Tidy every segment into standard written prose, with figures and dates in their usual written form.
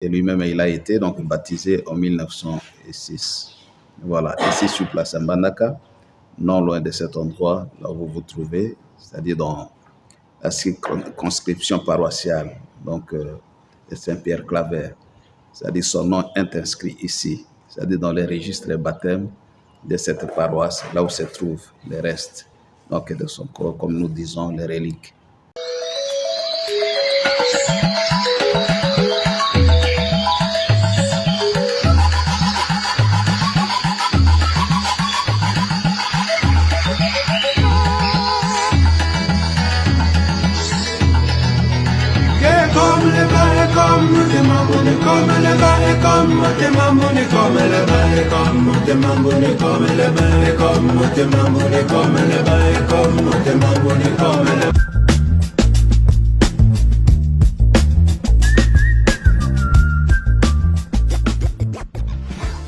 Et lui-même, il a été donc baptisé en 1906. Voilà, ici sur place à Mbandaka, non loin de cet endroit, là où vous vous trouvez, c'est-à-dire dans la circonscription paroissiale, donc de Saint-Pierre-Claver. C'est-à-dire son nom est inscrit ici, c'est-à-dire dans les registres de baptême de cette paroisse, là où se trouvent les restes donc, de son corps, comme nous disons, les reliques.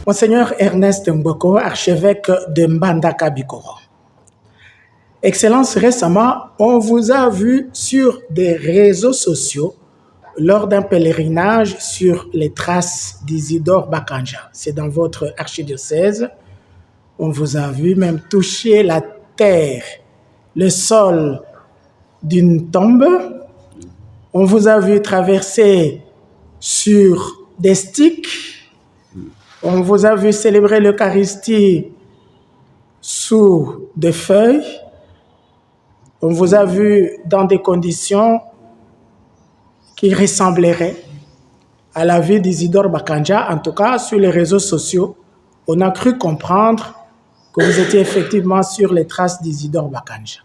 Monseigneur Ernest Mboko, archevêque de Mbandaka Bikoro. Excellence, récemment, on vous a vu sur des réseaux sociaux lors d'un pèlerinage sur les traces d'Isidore Bakanja. C'est dans votre archidiocèse. On vous a vu même toucher la terre, le sol d'une tombe. On vous a vu traverser sur des sticks. On vous a vu célébrer l'Eucharistie sous des feuilles. On vous a vu dans des conditions qui ressembleraient à la vie d'Isidore Bakanja. En tout cas, sur les réseaux sociaux, on a cru comprendre que vous étiez effectivement sur les traces d'Isidore Bakanja.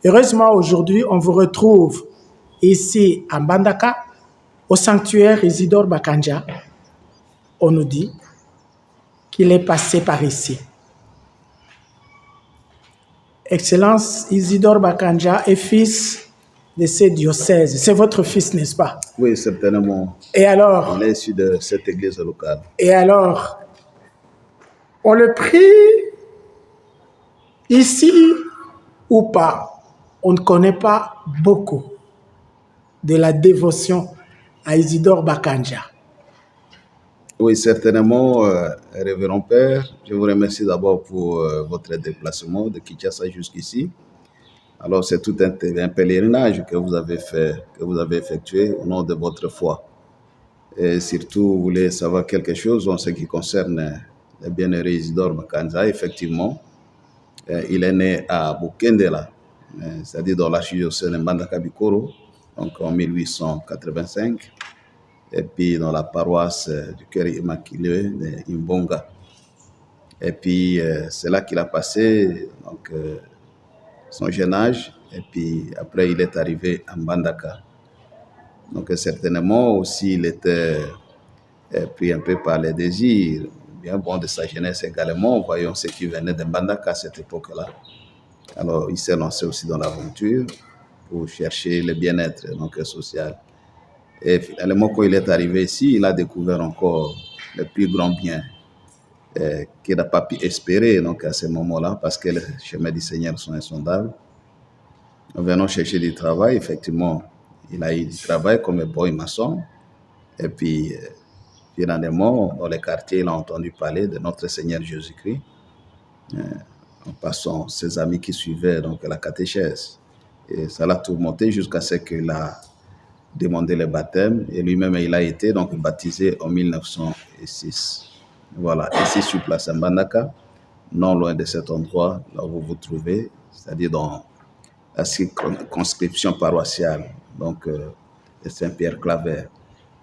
Heureusement, aujourd'hui, on vous retrouve ici à Mbandaka, au sanctuaire Isidore Bakanja. On nous dit qu'il est passé par ici. Excellence, Isidore Bakanja est fils de ce diocèse. C'est votre fils, n'est-ce pas? Oui, certainement. Et alors? On est issu de cette église locale. Et alors, on le prie ici ou pas? On ne connaît pas beaucoup de la dévotion à Isidore Bakanja. Oui, certainement, révérend Père. Je vous remercie d'abord pour votre déplacement de Kinshasa jusqu'ici. Alors, c'est tout un pèlerinage que vous avez fait, que vous avez effectué au nom de votre foi. Et surtout, vous voulez savoir quelque chose en ce qui concerne le bienheureux Isidore Bakanja. Effectivement, il est né à Bukendela, c'est-à-dire dans l'archidiocèse de Mbandaka Bikoro, donc en 1885. Et puis dans la paroisse du Cœur Immaculé de Imbonga. Et puis c'est là qu'il a passé donc, son jeune âge. Et puis après, il est arrivé à Mbandaka. Donc certainement aussi, il était pris un peu par les désirs, bien bon de sa jeunesse également. Voyons ce qui venait de Mbandaka à cette époque-là. Alors il s'est lancé aussi dans l'aventure pour chercher le bien-être donc, social. Et finalement, quand il est arrivé ici, il a découvert encore le plus grand bien qu'il n'a pas pu espérer donc, à ce moment-là, parce que les chemins du Seigneur sont insondables. En venant chercher du travail, effectivement, il a eu du travail comme boy maçon. Et puis, finalement, dans les quartiers, il a entendu parler de notre Seigneur Jésus-Christ, en passant ses amis qui suivaient donc, la catéchèse. Et ça l'a tourmenté jusqu'à ce qu'il a demandé le baptême et lui-même il a été donc baptisé en 1906. Voilà, ici sur place à Mbandaka, non loin de cet endroit là où vous vous trouvez, c'est-à-dire dans la circonscription paroissiale donc de Saint-Pierre-Claver.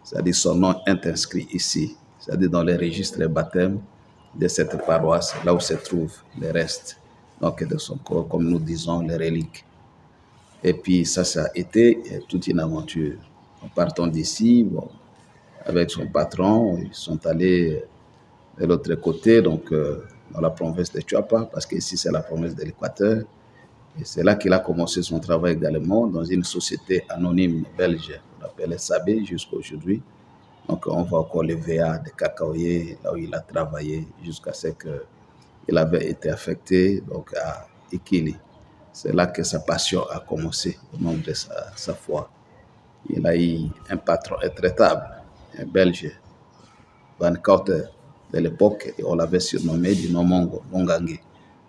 C'est-à-dire son nom est inscrit ici, c'est-à-dire dans les registres de baptême de cette paroisse, là où se trouvent les restes donc de son corps, comme nous disons, les reliques. Et puis ça a été toute une aventure. En partant d'ici, bon, avec son patron, ils sont allés de l'autre côté, donc dans la province de Chuapa, parce qu'ici c'est la province de l'Équateur. Et c'est là qu'il a commencé son travail également dans une société anonyme belge, on appelle SAB jusqu'à aujourd'hui. Donc on voit encore les VA de Cacaoyer, là où il a travaillé jusqu'à ce qu'il avait été affecté donc, à Ikili. C'est là que sa passion a commencé au nom de sa foi. Il a eu un patron intraitable. un Belge, Van Cauter, de l'époque, et on l'avait surnommé du nom Mongangue,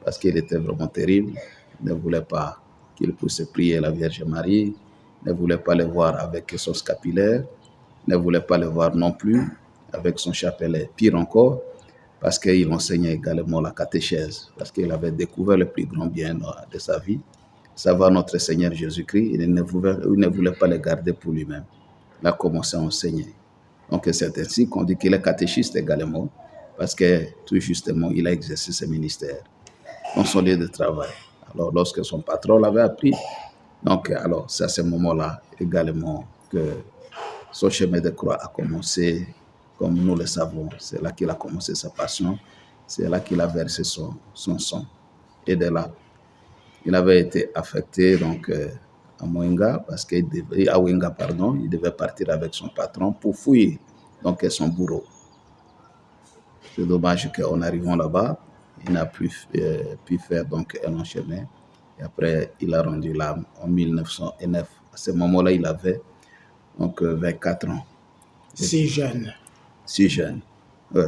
parce qu'il était vraiment terrible. Il ne voulait pas qu'il puisse prier la Vierge Marie, ne voulait pas le voir avec son scapulaire, ne voulait pas le voir non plus avec son chapelet. Pire encore, parce qu'il enseignait également la catéchèse, parce qu'il avait découvert le plus grand bien de sa vie, savoir notre Seigneur Jésus-Christ. Il ne voulait pas le garder pour lui-même. Il a commencé à enseigner. Donc c'est ainsi qu'on dit qu'il est catéchiste également, parce que tout justement, il a exercé ce ministère dans son lieu de travail. Alors lorsque son patron l'avait appris, donc alors c'est à ce moment-là également que son chemin de croix a commencé, comme nous le savons. C'est là qu'il a commencé sa passion, c'est là qu'il a versé son sang. Et de là, il avait été affecté donc à Mwenga, parce qu'il devait partir avec son patron pour fouiller donc son bourreau. C'est dommage qu'en arrivant là-bas, il n'a pu faire donc un long chemin. Et après, il a rendu l'âme en 1909. À ce moment-là, il avait donc 24 ans. Si jeune. Si jeune. Ouais.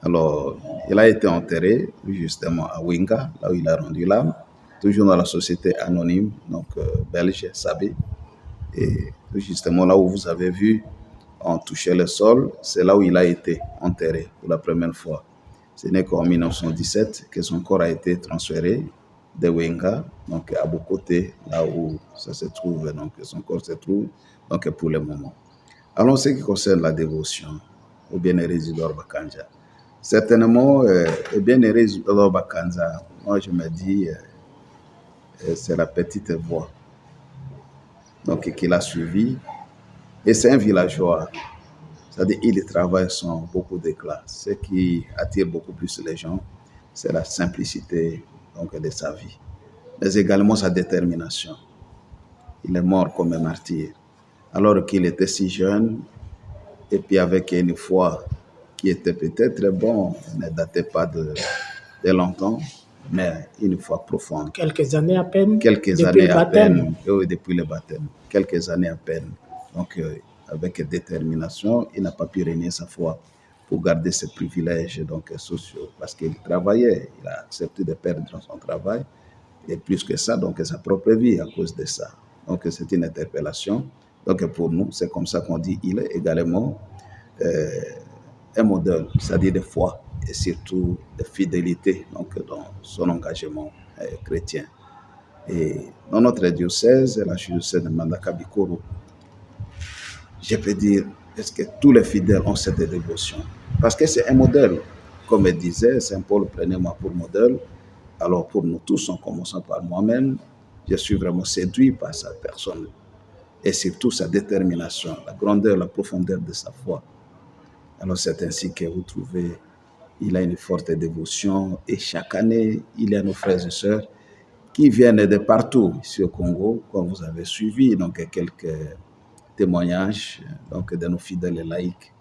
Alors, il a été enterré justement à Winga, là où il a rendu l'âme, toujours dans la société anonyme, donc belge, Sabé. Et justement là où vous avez vu, on touchait le sol, c'est là où il a été enterré pour la première fois. Ce n'est qu'en 1917 que son corps a été transféré de Winga, donc à Bokoté, là où ça se trouve, donc son corps se trouve, donc pour le moment. Alors, ce qui concerne la dévotion au bien-aimé Isidore Bakanja, certainement, le bien-aimé Isidore Bakanja, moi je me dis, c'est la petite voix donc qu'il a suivi. Et c'est un villageois, c'est-à-dire il travaille sans beaucoup d'éclat. Ce qui attire beaucoup plus les gens, c'est la simplicité donc, de sa vie, mais également sa détermination. Il est mort comme un martyr, alors qu'il était si jeune, et puis avec une foi qui était peut-être bon, ne datait pas de longtemps, mais une foi profonde. Quelques années à peine. Quelques années à peine, oui, depuis le baptême. Quelques années à peine. Donc, avec détermination, il n'a pas pu renier sa foi pour garder ses privilèges donc, sociaux. Parce qu'il travaillait, il a accepté de perdre son travail. Et plus que ça, donc sa propre vie à cause de ça. Donc, c'est une interpellation. Donc, pour nous, c'est comme ça qu'on dit, il est également un modèle, c'est-à-dire de foi et surtout de fidélité donc, dans son engagement chrétien. Et dans notre diocèse, la diocèse de Mbandaka-Bikoro, je peux dire, est-ce que tous les fidèles ont cette dévotion? Parce que c'est un modèle. Comme il disait, Saint Paul, prenez-moi pour modèle. Alors pour nous tous, en commençant par moi-même, je suis vraiment séduit par sa personne et surtout sa détermination, la grandeur, la profondeur de sa foi. Alors c'est ainsi que vous trouvez, il a une forte dévotion et chaque année, il y a nos frères et sœurs qui viennent de partout ici au Congo, comme vous avez suivi, donc quelques témoignages donc, de nos fidèles et laïcs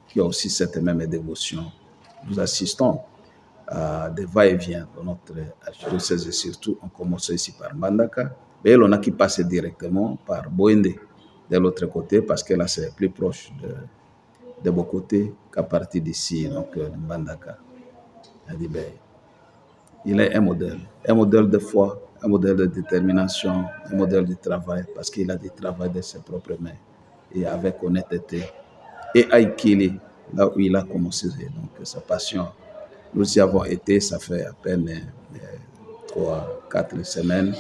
qui ont aussi cette même dévotion. Nous assistons à des va-et-vient dans notre diocèse et surtout, on commence ici par Mbandaka, mais on a qui passe directement par Boende de l'autre côté parce que là c'est plus proche de Bokoté qu'à partir d'ici, donc de Mbandaka. Il est un modèle de foi, un modèle de détermination, un modèle de travail, parce qu'il a du travail de ses propres mains et avec honnêteté. Et à Ikili, là où il a commencé donc, sa passion, nous y avons été, ça fait à peine 3-4 semaines.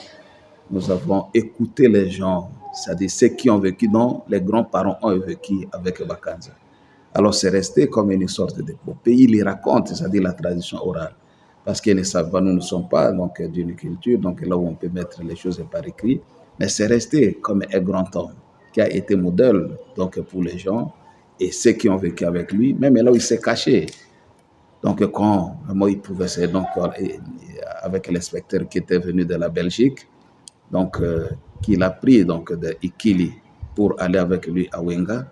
Nous avons écouté les gens, c'est-à-dire ceux qui ont vécu, dont les grands-parents ont vécu avec Bakanja. Alors c'est resté comme une sorte d'épopée. Il y raconte, c'est-à-dire la tradition orale. Parce qu'ils ne savent pas, nous ne sommes pas donc, d'une culture, donc là où on peut mettre les choses par écrit. Mais c'est resté comme un grand homme qui a été modèle donc, pour les gens et ceux qui ont vécu avec lui, même là où il s'est caché. Donc, quand moi, il pouvait se donc avec l'inspecteur qui était venu de la Belgique, donc qu'il a pris donc de Ikili pour aller avec lui à Wenga.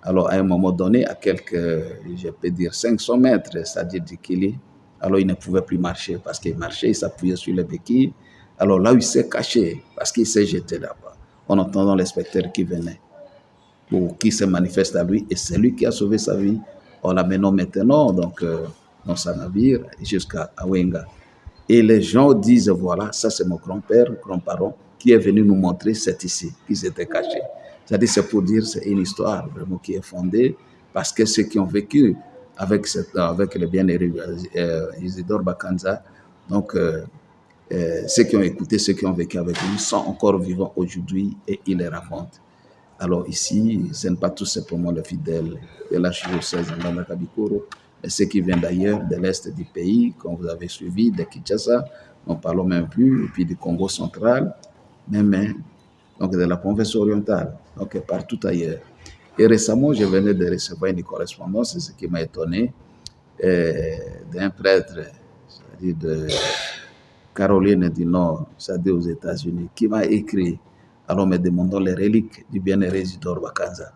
Alors, à un moment donné, à quelques, je peux dire 500 mètres, c'est-à-dire d'Ikili, alors il ne pouvait plus marcher parce qu'il marchait, il s'appuyait sur les béquilles. Alors là, il s'est caché parce qu'il s'est jeté là-bas en entendant l'inspecteur qui venait. pour qui se manifeste à lui, et c'est lui qui a sauvé sa vie. On l'amène maintenant donc, dans sa navire jusqu'à Awenga. Et les gens disent, voilà, ça c'est mon grand-père, grand-parent, qui est venu nous montrer, c'est ici, qu'ils étaient cachés. C'est-à-dire, c'est pour dire, c'est une histoire vraiment qui est fondée, parce que ceux qui ont vécu avec le bien-aimé Isidore Bakanza, donc ceux qui ont écouté, ceux qui ont vécu avec lui, sont encore vivants aujourd'hui et ils les racontent. Alors ici, ce n'est pas tout simplement les fidèles de l'archidiocèse de Mbandaka-Bikoro, mais ceux qui viennent d'ailleurs, de l'est du pays, comme vous avez suivi, de Kinshasa, n'en parlons même plus, et puis du Congo central, même donc de la province orientale, donc partout ailleurs. Et récemment, je venais de recevoir une correspondance, c'est ce qui m'a étonné, d'un prêtre, c'est-à-dire de Caroline du Nord, c'est-à-dire aux États-Unis, qui m'a écrit, alors me demandant les reliques du bien-aimé Isidore Bakanza.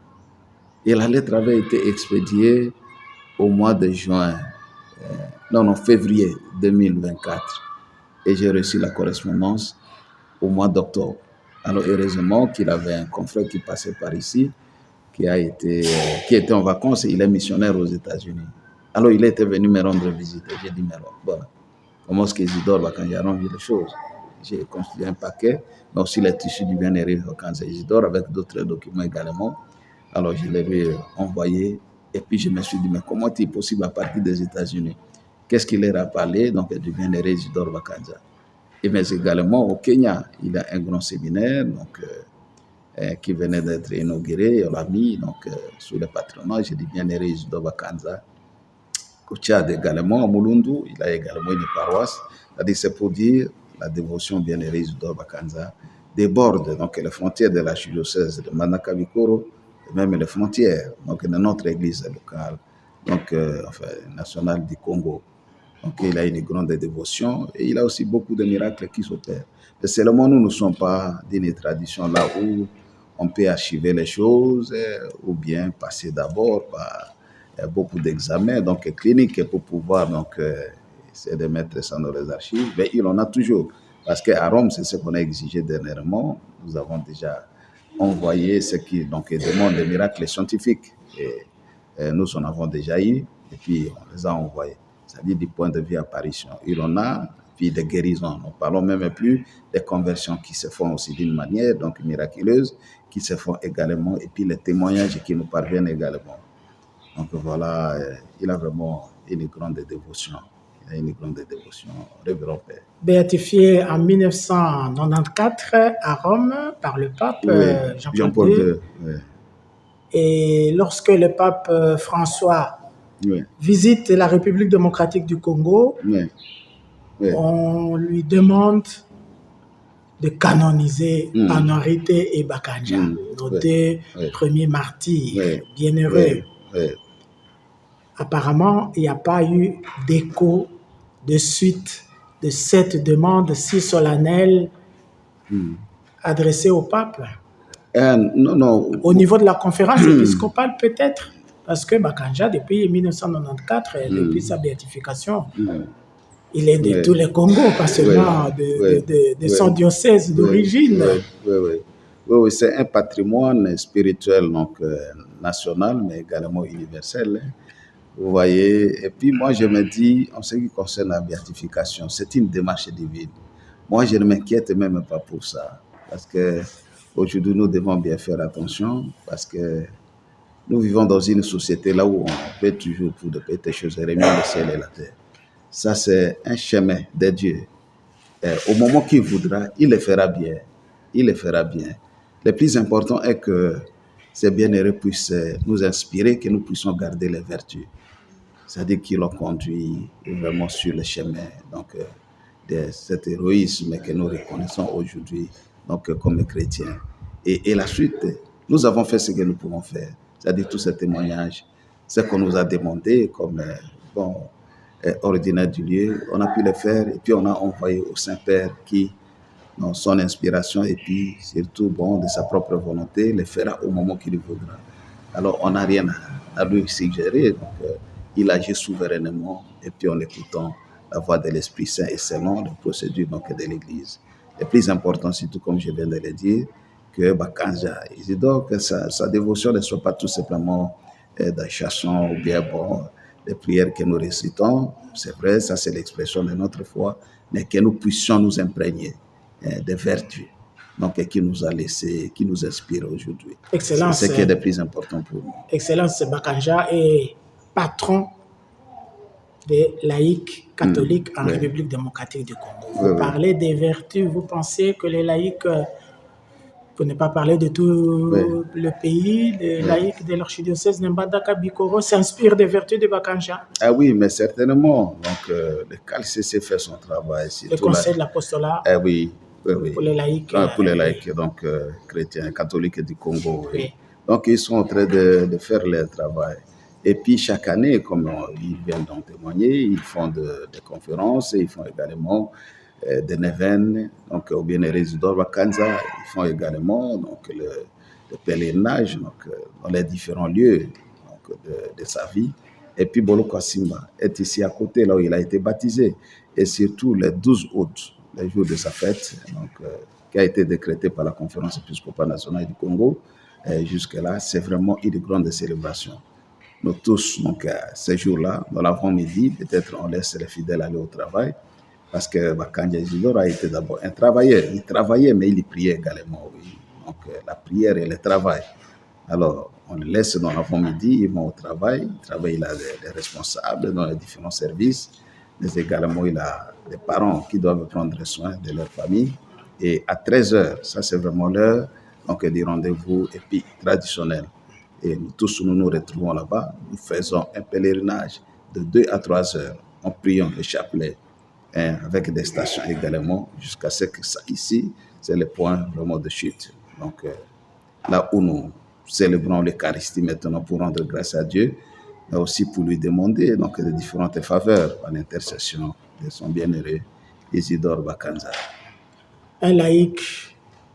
Et la lettre avait été expédiée au mois de juin, février 2024. Et j'ai reçu la correspondance au mois d'octobre. Alors heureusement qu'il avait un confrère qui passait par ici, qui était en vacances, et il est missionnaire aux États-Unis. Alors il était venu me rendre visite. J'ai dit, mais voilà, comment est-ce qu'Isidore Bakanza a rendu les choses? J'ai construit un paquet, mais aussi les tissus du bien-aimé Bakanza Isidore, avec d'autres documents également. Alors je les lui ai envoyés, et puis je me suis dit, mais comment est-il possible à partir des États-Unis? Qu'est-ce qu'il leur a parlé donc, du bien-aimé Isidore Bakanza? Et mais également au Kenya, il y a un grand séminaire donc, qui venait d'être inauguré, on l'a mis donc, sous le patronage du bien-aimé Isidore Bakanza. Au Tchad également, à Mulundu, il a également une paroisse. C'est pour dire la dévotion bien-aimée Isidore Bakanza déborde donc les frontières de l'archidiocèse de Mbandaka-Bikoro et même les frontières donc, de notre église locale, donc nationale du Congo. Donc il a une grande dévotion et il a aussi beaucoup de miracles qui s'opèrent. Mais seulement nous ne sommes pas d'une tradition là où on peut archiver les choses ou bien passer d'abord par beaucoup d'examens donc cliniques pour pouvoir donc essayer de mettre ça dans les archives. Mais il en a toujours. Parce qu'à Rome, c'est ce qu'on a exigé dernièrement. Nous avons déjà envoyé ce qui donc, demande des miracles scientifiques. Et nous en avons déjà eu, et puis on les a envoyés. C'est-à-dire du point de vue apparition. Il en a, puis des guérisons. Nous ne parlons même plus des conversions qui se font aussi d'une manière donc miraculeuse, qui se font également, et puis les témoignages qui nous parviennent également. Donc voilà, il a vraiment une grande dévotion. Il a une grande dévotion, révérend Père. Béatifié en 1994 à Rome par le pape Jean-Paul II. Oui. Et lorsque le pape François visite la République démocratique du Congo, on lui demande de canoniser Anorité et Bakanja, nos deux premiers martyrs bienheureux. Apparemment, il n'y a pas eu d'écho de suite de cette demande si solennelle adressée au pape. Non. Au niveau de la conférence épiscopale, peut-être, parce que Bakanja, depuis 1994, depuis sa béatification, il est de tous les Congos, pas seulement de son diocèse d'origine. Oui, c'est un patrimoine spirituel donc, national, mais également universel. Vous voyez, et puis moi je me dis, en ce qui concerne la béatification, c'est une démarche divine. Moi je ne m'inquiète même pas pour ça, parce que aujourd'hui nous devons bien faire attention, parce que nous vivons dans une société là où on fait toujours pour de petites choses, remuer le ciel et la terre. Ça c'est un chemin de Dieu. Au moment qu'il voudra, il le fera bien. Il le fera bien. Le plus important est que ces bienheureux puissent nous inspirer, que nous puissions garder les vertus. C'est-à-dire qu'ils l'ont conduit vraiment sur le chemin donc, de cet héroïsme que nous reconnaissons aujourd'hui donc, comme chrétiens. Et la suite, nous avons fait ce que nous pouvons faire. C'est-à-dire tous ces témoignages, ce qu'on nous a demandé comme ordinaire du lieu, on a pu le faire et puis on a envoyé au Saint-Père qui, dans son inspiration et puis surtout de sa propre volonté, le fera au moment qu'il voudra. Alors on n'a rien à lui suggérer. Donc, il agit souverainement et puis en écoutant la voix de l'Esprit Saint et selon les procédures donc, de l'Église. Le plus important, surtout comme je viens de le dire, que Bakanja Isidore, que sa dévotion ne soit pas tout simplement des chansons ou bien des prières que nous récitons. C'est vrai, ça c'est l'expression de notre foi, mais que nous puissions nous imprégner des vertus donc, qui nous a laissé, qui nous inspire aujourd'hui. Excellence, c'est ce qui est le plus important pour nous. Excellence Bakanja est patron des laïcs catholiques en République démocratique du Congo. Vous parlez des vertus, vous pensez que les laïcs, pour ne pas parler de tout le pays, les laïcs de l'archidiocèse de Mbandaka Bikoro s'inspirent des vertus de Bakanja? Ah oui, mais certainement. Donc, le CALCC fait son travail. Le conseil de l'apostolat oui. Pour les laïcs. Pour les laïcs, donc chrétiens, catholiques du Congo. Oui. Donc, ils sont en train de faire leur travail. Et puis, chaque année, comme ils viennent d'en témoigner, ils font des conférences, et ils font également des événements. Donc, au bien les résidents Bakanza, ils font également donc, le pèlerinage donc, dans les différents lieux donc, de sa vie. Et puis, Bolo Kassimba est ici à côté, là où il a été baptisé. Et surtout, le 12 août, le jour de sa fête, donc, qui a été décrété par la conférence épiscopale nationale du Congo. Jusque-là, c'est vraiment une grande célébration. Nous tous, donc, ces jours-là, dans l'avant-midi, peut-être on laisse les fidèles aller au travail, parce que Bakanja Isidore a été d'abord un travailleur. Il travaillait, mais il priait également, oui. Donc, la prière et le travail. Alors, on les laisse dans l'avant-midi, ils vont au travail. Il a des responsables dans les différents services, mais également, il a des parents qui doivent prendre soin de leur famille. Et à 13h, ça c'est vraiment l'heure donc, du rendez-vous et puis traditionnel. Et nous tous, nous nous retrouvons là-bas. Nous faisons un pèlerinage de 2 à 3 heures. En priant le chapelet avec des stations également, jusqu'à ce que ça, ici, c'est le point vraiment de chute. Donc, là où nous célébrons l'Eucharistie maintenant pour rendre grâce à Dieu, mais aussi pour lui demander donc, de différentes faveurs par l'intercession de son bienheureux Isidore Bakanza. Un laïc,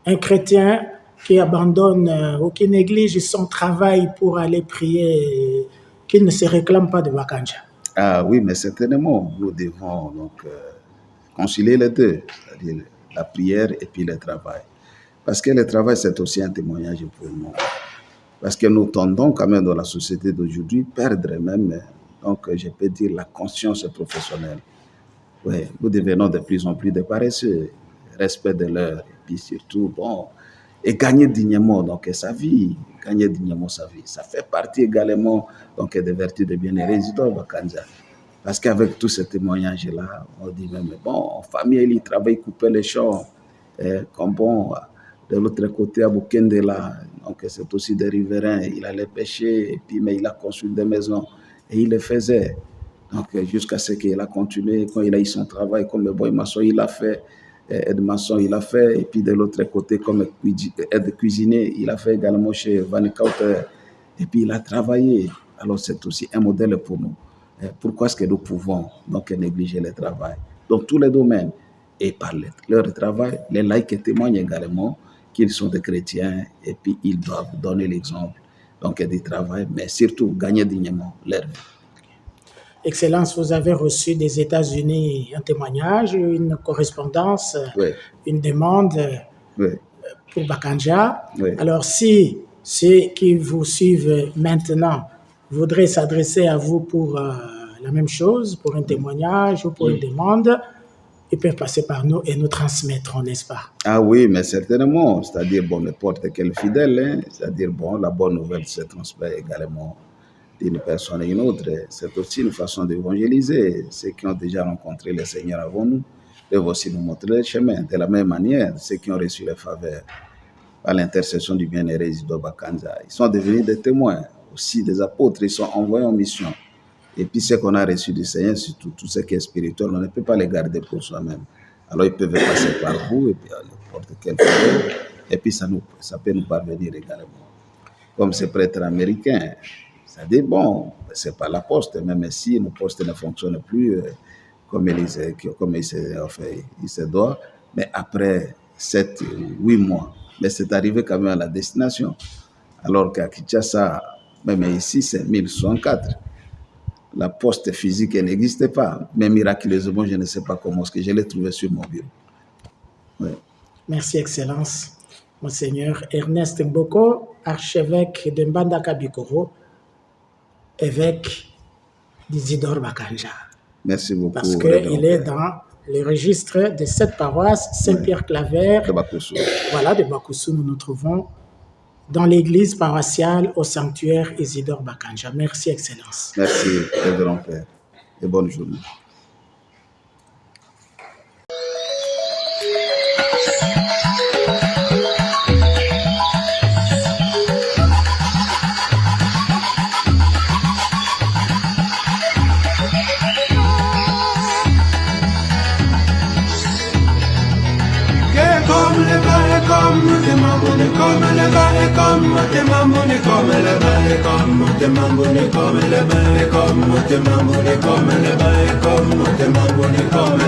un chrétien qui abandonne ou qui néglige son travail pour aller prier, qui ne se réclame pas de Bakanja. Ah oui, mais certainement, nous devons donc concilier les deux, c'est-à-dire la prière et puis le travail. Parce que le travail, c'est aussi un témoignage pour nous. Parce que nous tendons quand même dans la société d'aujourd'hui perdre même, donc je peux dire, la conscience professionnelle. Oui, nous devenons de plus en plus des paresseux, respect de l'heure, et puis surtout, et gagner dignement donc, sa vie, gagner dignement sa vie. Ça fait partie également donc, des vertus de bien-être Isidore Bakanza. Parce qu'avec tous ces témoignages-là, on dit même, en famille, il travaille, couper les champs, comme de l'autre côté, à Bukendela, donc c'est aussi des riverains, il allait pêcher, et puis, mais il a construit des maisons, et il les faisait. Donc, jusqu'à ce qu'il a continué, quand il a eu son travail comme boy maçon, il a fait, aide maçon, il a fait, et puis de l'autre côté, comme aide cuisinier, il a fait également chez Van Kauter, et puis il a travaillé. Alors, c'est aussi un modèle pour nous. Pourquoi est-ce que nous pouvons donc négliger le travail dans tous les domaines? Et par leur travail, les laïcs témoignent également qu'ils sont des chrétiens et puis ils doivent donner l'exemple donc du travail, mais surtout gagner dignement leur vie. Excellence, vous avez reçu des États-Unis un témoignage, une correspondance, une demande pour Bakanja. Alors, si ceux qui vous suivent maintenant voudraient s'adresser à vous pour la même chose, pour un témoignage ou pour une demande, ils peuvent passer par nous et nous transmettront, n'est-ce pas? Ah oui, mais certainement. C'est-à-dire, n'importe quel fidèle, c'est-à-dire, la bonne nouvelle se transmet également d'une personne à une autre. C'est aussi une façon d'évangéliser. Ceux qui ont déjà rencontré le Seigneur avant nous peuvent aussi nous montrer le chemin. De la même manière, ceux qui ont reçu les faveurs par l'intercession du bien-aimé Isidore Bakanza, ils sont devenus des témoins, aussi des apôtres, ils sont envoyés en mission. Et puis ce qu'on a reçu du Seigneur, surtout tout ce qui est spirituel, on ne peut pas les garder pour soi-même. Alors ils peuvent passer par vous, et puis à n'importe quel faveur, et puis ça peut nous parvenir également. Comme ces prêtres américains, c'est-à-dire, c'est pas la poste, même si nos postes ne fonctionnent plus comme il se doit, mais après 7-8 mois, mais c'est arrivé quand même à la destination. Alors qu'à Kinshasa, même ici, c'est 1064. La poste physique n'existait pas, mais miraculeusement, je ne sais pas comment, parce que je l'ai trouvé sur mon bureau. Merci, Excellence. Monseigneur Ernest Mboko, archevêque de Mbandaka Bikoro, évêque d'Isidore Bakanja. Merci beaucoup. Parce qu'il est dans le registre de cette paroisse, Saint-Pierre-Claver, de Bakoussou. Voilà, de Bakoussou, nous nous trouvons dans l'église paroissiale au sanctuaire Isidore Bakanja. Merci, Excellence. Merci, Révérend Père, et bonne journée. Comme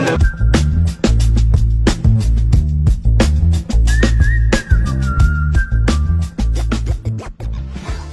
le